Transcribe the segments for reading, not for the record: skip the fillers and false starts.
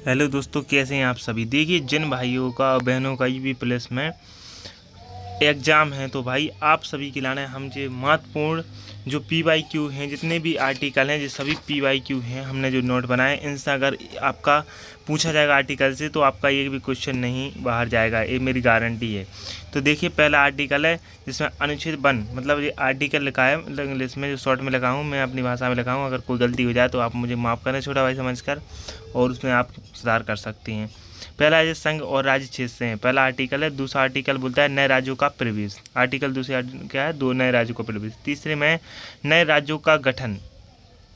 Hello दोस्तों, कैसे हैं आप सभी। देखिए, जिन भाइयों का और बहनों का ईबी प्लस में एग्ज़ाम है तो भाई आप सभी के लाने हम जो महत्वपूर्ण जो PYQ हैं, जितने भी आर्टिकल हैं, जो सभी PYQ हैं, हमने जो नोट बनाए इनसे अगर आपका पूछा जाएगा आर्टिकल से तो आपका एक भी क्वेश्चन नहीं बाहर जाएगा, ये मेरी गारंटी है। तो देखिए, पहला आर्टिकल है जिसमें अनुच्छेद 1 मतलब ये आर्टिकल लिखा है, मतलब इंग्लिश में जो शॉर्ट में लिखा हूँ, मैं अपनी भाषा में लिखा हूँ। अगर कोई गलती हो जाए तो आप मुझे माफ़ करें छोटा भाई समझकर, और उसमें आप सुधार कर सकती हैं। पहला है संघ और राज्य क्षेत्र से है, पहला आर्टिकल है। दूसरा आर्टिकल बोलता है नए राज्यों का प्रवेश। आर्टिकल दूसरे क्या है, 2 नए राज्यों का प्रवेश। तीसरे में नए राज्यों का गठन।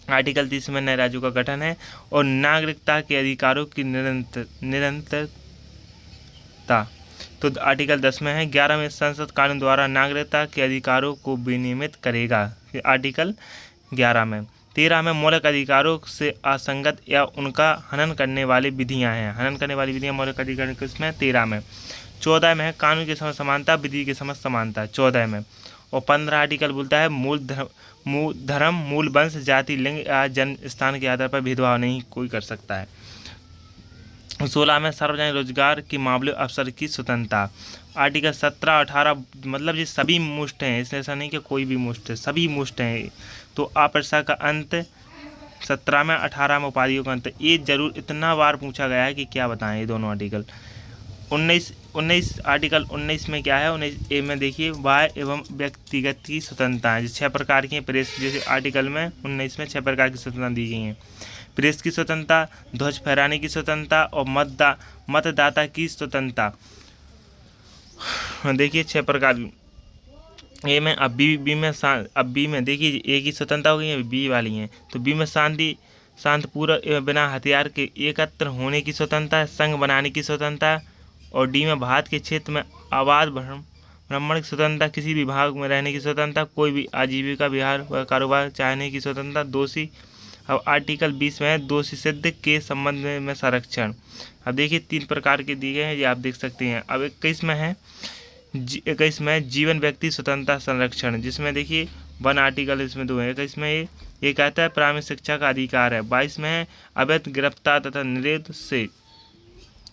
आर्टिकल 30 में नए राज्यों का गठन है। और नागरिकता के अधिकारों की निरंतरता। तो आर्टिकल 10 में है। 11 में संसद कानून द्वारा नागरिकता के अधिकारों को विनियमित करेगा, आर्टिकल 11 में। 13 में मौलिक अधिकारों से असंगत या उनका हनन करने वाली विधियां हैं। हनन करने वाली विधियां मौलिक अधिकार किसमें, 13 में। 14 में है कानून के समझ समानता, विधि के समझ समानता, 14 में। और 15 आर्टिकल बोलता है मूल धर्म, मूल वंश, जाति, लिंग या जन्म स्थान के आधार पर भेदभाव नहीं कोई कर सकता है। 16 में सार्वजनिक रोजगार के मामले अवसर की स्वतंत्रता। आर्टिकल 17, 18 मतलब ये सभी मुष्ट हैं, इसलिए ऐसा नहीं कि कोई भी मुष्ट है, सभी मुष्ट हैं। तो अप्रसा का अंत 17 में, 18 में उपाधियों का अंत। ये जरूर इतना बार पूछा गया है कि क्या बताएं ये दोनों आर्टिकल। 19 आर्टिकल 19 में क्या है, 19 ए में देखिए, वाय एवं व्यक्तिगत की स्वतंत्रता है। 6 प्रकार की प्रेस, जैसे आर्टिकल में 19 में 6 प्रकार की स्वतंत्रता दी गई हैं। प्रेस की स्वतंत्रता, ध्वज फहराने की स्वतंत्रता और मतदाता की स्वतंत्रता। देखिए 6 प्रकार। ए में अब बी में देखिए ए की स्वतंत्रता हो गई है, बी वाली हैं। तो बी में शांतिपूर्वक एवं बिना हथियार के एकत्र होने की स्वतंत्रता, संघ बनाने की स्वतंत्रता। और डी में भारत के क्षेत्र में आबाद ब्राह्मण की स्वतंत्रता, किसी भी भाग में रहने की स्वतंत्रता, कोई भी आजीविका विहार व कारोबार चाहने की स्वतंत्रता। दोषी, अब आर्टिकल 20 में है दोषी सिद्ध के संबंध में संरक्षण। अब देखिए 3 प्रकार के दिए गए हैं, ये आप देख सकते हैं। अब 21 में है 21 में जीवन व्यक्ति स्वतंत्रता संरक्षण, जिसमें देखिए 1 आर्टिकल इसमें 2 है। 21 में ये कहता है प्राथमिक शिक्षा का अधिकार है। 22 में है अवैध गिरफ्तार तथा निषेध से।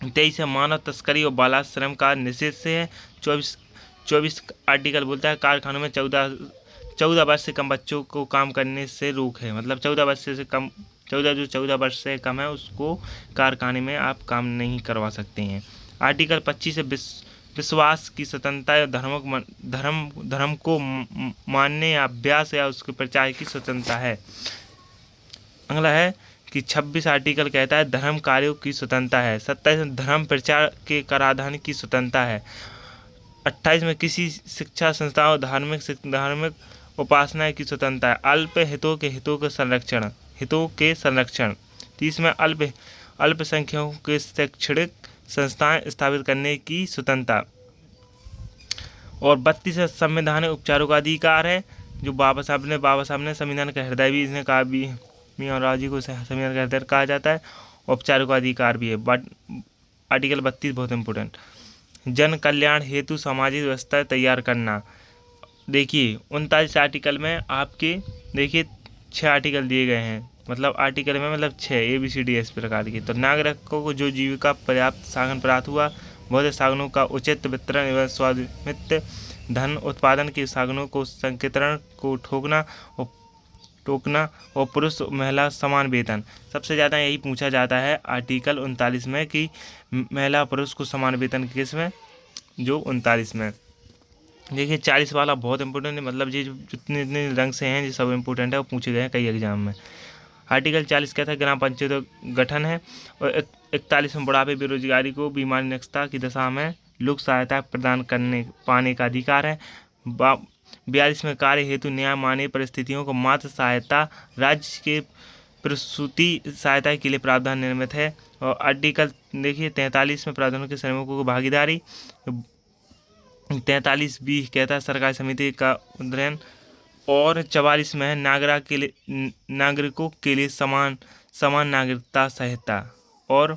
23 है मानव तस्करी और बालाश्रम का निषेध से है। 24 आर्टिकल बोलता है कारखानों में 14 वर्ष से कम बच्चों को काम करने से रोक है। मतलब 14 वर्ष से कम, 14 वर्ष से कम है उसको कारखाने में आप काम नहीं करवा सकते हैं। आर्टिकल 25 है विश्वास की स्वतंत्रता या धर्म को मानने या अभ्यास या उसके प्रचार की स्वतंत्रता है। अगला है कि 26 आर्टिकल कहता है धर्म कार्यों की स्वतंत्रता है। 27 में धर्म प्रचार के कराधान की स्वतंत्रता है। 28 में किसी शिक्षा संस्थाओं धार्मिक उपासना की स्वतंत्रता है। अल्प हितों के संरक्षण। 30 में अल्पसंख्यकों के शैक्षणिक संस्थाएं स्थापित करने की स्वतंत्रता। और 32 है संवैधानिक उपचारों का अधिकार है, जो बाबा साहब ने संविधान का हृदय भी इसने कहा भी, मियाँ राव जी को संविधान का हृदय कहा जाता है। उपचारों का अधिकार भी है। बट आर्टिकल 32 बहुत इंपॉर्टेंट, जन कल्याण हेतु सामाजिक व्यवस्था तैयार करना। देखिए 39 आर्टिकल में आपके देखिए 6 आर्टिकल दिए गए हैं, मतलब आर्टिकल में मतलब 6 ABCD इस प्रकार की। तो नागरिकों को जो जीविका पर्याप्त साधन प्राप्त हुआ, बहुत साधनों का उचित वितरण एवं स्वामित्व, धन उत्पादन के साधनों को संकेतरण को टोकना और पुरुष महिला समान वेतन। सबसे ज़्यादा यही पूछा जाता है आर्टिकल 39 में कि महिला पुरुष को समान वेतन किसमें, जो 39 में। देखिए 40 वाला बहुत इंपॉर्टेंट है, मतलब ये जितने रंग से हैं ये सब इंपॉर्टेंट है और पूछे गए हैं कई एग्जाम में। आर्टिकल 40 कहता है ग्राम पंचायतों गठन है। और 41 में बुढ़ापे बेरोजगारी को बीमारी निष्ठा की दशा में लोक सहायता प्रदान पाने का अधिकार है। 42 में कार्य हेतु न्याय मान्य परिस्थितियों को मात्र सहायता राज्य के प्रसूति सहायता के लिए प्रावधान निर्मित है। और आर्टिकल देखिए 43 में प्रावधानों के श्रमिकों को भागीदारी। 43B कहता है सरकारी समिति का उन्नयन। और 44 में है नागरिकों के लिए समान नागरिकता संहिता। और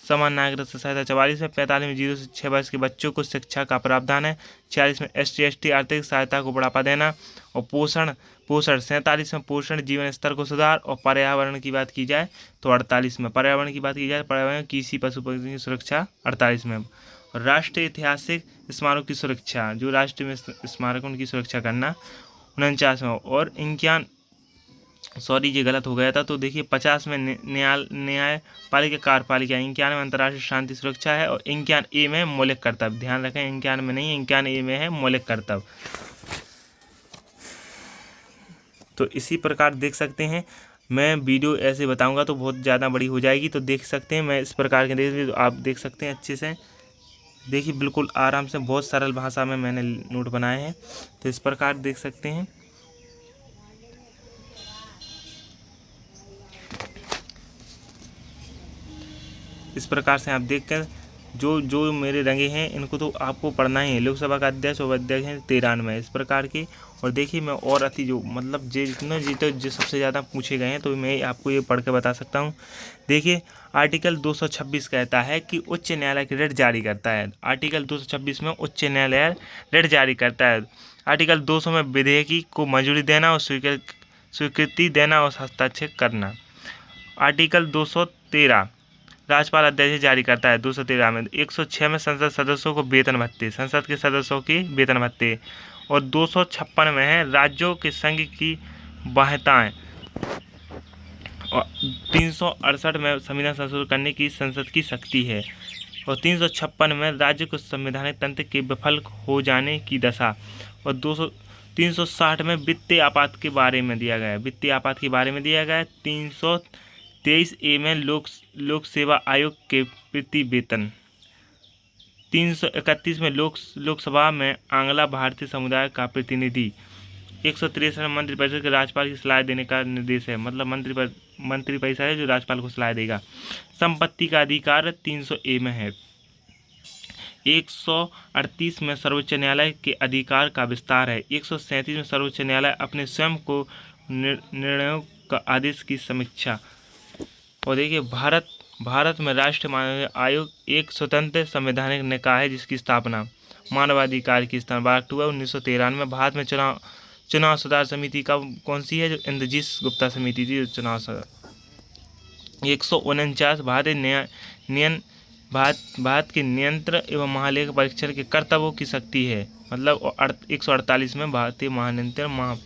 समान नागरिक सहायता 44 में, 45 में 0 से 6 वर्ष के बच्चों को शिक्षा का प्रावधान है, 46 में ST आर्थिक सहायता को बढ़ावा देना, और पोषण 47 में पोषण जीवन स्तर को सुधार, और पर्यावरण की बात की जाए तो 48 में पर्यावरण की बात की जाए, पर्यावरण कृषि पशु पक्षी की सुरक्षा 48 में। और राष्ट्रीय ऐतिहासिक स्मारकों की सुरक्षा, जो राष्ट्रीय स्मारक उनकी सुरक्षा करना 49 में। और ये गलत हो गया था, तो देखिए 50 में न्यायपालिका कार्यपालिका, 51 में अंतर्राष्ट्रीय शांति सुरक्षा है, और 51A में मौलिक कर्तव्य। ध्यान रखें 51 में नहीं, 51A में है मौलिक कर्तव्य। तो इसी प्रकार देख सकते हैं, मैं वीडियो ऐसे बताऊंगा तो बहुत ज़्यादा बड़ी हो जाएगी, तो देख सकते हैं मैं इस प्रकार के तो आप देख सकते हैं अच्छे से। देखिए बिल्कुल आराम से, बहुत सरल भाषा में मैंने नोट बनाए हैं, तो इस प्रकार देख सकते हैं। इस प्रकार से आप देखकर जो मेरे रंगे हैं इनको तो आपको पढ़ना ही है। लोकसभा का अध्यक्ष और अध्यक्ष हैं 93 में, इस प्रकार के। और देखिए मैं और अति जो मतलब जितने जो सबसे ज़्यादा पूछे गए हैं तो मैं आपको ये पढ़ के बता सकता हूँ। देखिए आर्टिकल 226 कहता है कि उच्च न्यायालय रिट जारी करता है। आर्टिकल 226 में उच्च न्यायालय रिट जारी करता है। आर्टिकल 200 में विधेयकी को मंजूरी देना और स्वीकृति देना और हस्ताक्षर करना। आर्टिकल 213 राज्यपाल अध्यादेश जारी करता है। 213 में 106 में संसद सदस्यों को वेतन भत्ते, संसद के सदस्यों की वेतन भत्ते। और 256 में है राज्यों के संघ की बाध्यताएं। और 368 में संविधान संशोधन करने की संसद की शक्ति है। और 356 में राज्य को संवैधानिक तंत्र के विफल हो जाने की दशा। और 360 में वित्तीय आपात के बारे में दिया गया है, वित्तीय आपात के बारे में दिया गया है। 323A में लोक सेवा आयोग के प्रति वेतन। 331 में लोकसभा में आंग्ला भारतीय समुदाय का प्रतिनिधि। 163 में मंत्रिपरिषद के राज्यपाल की सलाह देने का निर्देश है, मतलब मंत्रिपरिषद है जो राज्यपाल को सलाह देगा। संपत्ति का अधिकार 300A में है। 138 में सर्वोच्च न्यायालय के अधिकार का विस्तार है। 137 में सर्वोच्च न्यायालय अपने स्वयं को निर्णयों का आदेश की समीक्षा। और देखिए भारत में राष्ट्रीय मानव आयोग एक स्वतंत्र संवैधानिक निकाय है जिसकी स्थापना मानवाधिकार की स्थापना 12 अक्टूबर 1993 में। भारत में चुनाव सुधार समिति का कौन सी है, जो इंद्रजीत गुप्ता समिति थी, जो चुनाव सुधार। 149 भारत के नियंत्रण एवं महालेखा परीक्षण के कर्तव्यों की शक्ति है, मतलब 148 में भारतीय महानियंत्रण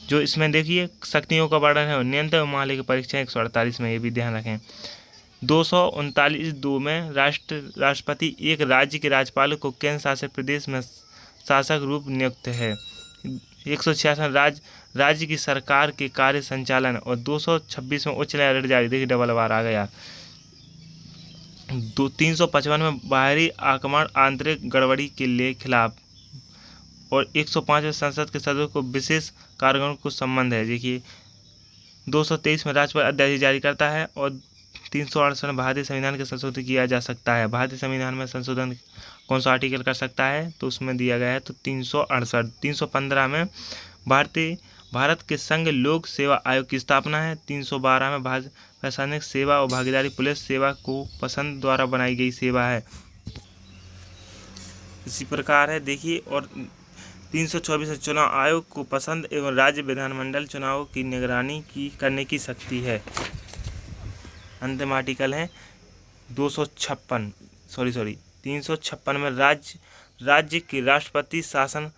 जो इसमें देखिए शक्तियों का वर्णन है। नियंत्रण महालेखा परीक्षण 148 में, ये भी ध्यान रखें। 239(2) में राष्ट्रपति एक राज्य के राज्यपाल को केंद्र शासित प्रदेश में शासक रूप नियुक्त है। 166 में राज्य की सरकार के कार्य संचालन। और 226 में उच्च न्यायालय जारी, देखिए डबल बार आ गया। 355 में बाहरी आक्रमण आंतरिक गड़बड़ी के लिए खिलाफ। और 105 में संसद के सदस्यों को विशेष कार्यक्रम को संबंध है। देखिए 223 में राज्यपाल अध्यादेश जारी करता है। और 368 में भारतीय संविधान के संशोधन किया जा सकता है। भारतीय संविधान में संशोधन कौन सा आर्टिकल कर सकता है, तो उसमें दिया गया है तो 368। 315 में भारत के संघ लोक सेवा आयोग की स्थापना है। 312 में भारत प्रशासनिक सेवा और भागीदारी पुलिस सेवा को पसंद द्वारा बनाई गई सेवा है। इसी प्रकार है देखिए। और 324 चुनाव आयोग को पसंद एवं राज्य विधानमंडल चुनावों की निगरानी करने की शक्ति है। अंतिम आर्टिकल है 356 में राज्य के राष्ट्रपति शासन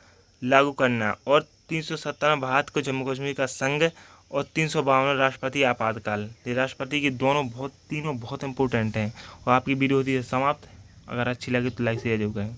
लागू करना। और 370 में भारत को जम्मू कश्मीर का संघ। और 352 राष्ट्रपति आपातकाल। ये राष्ट्रपति के तीनों बहुत इंपॉर्टेंट हैं। और आपकी वीडियो होती है समाप्त। अगर अच्छी लगे तो लाइक शेयर जरूर करें।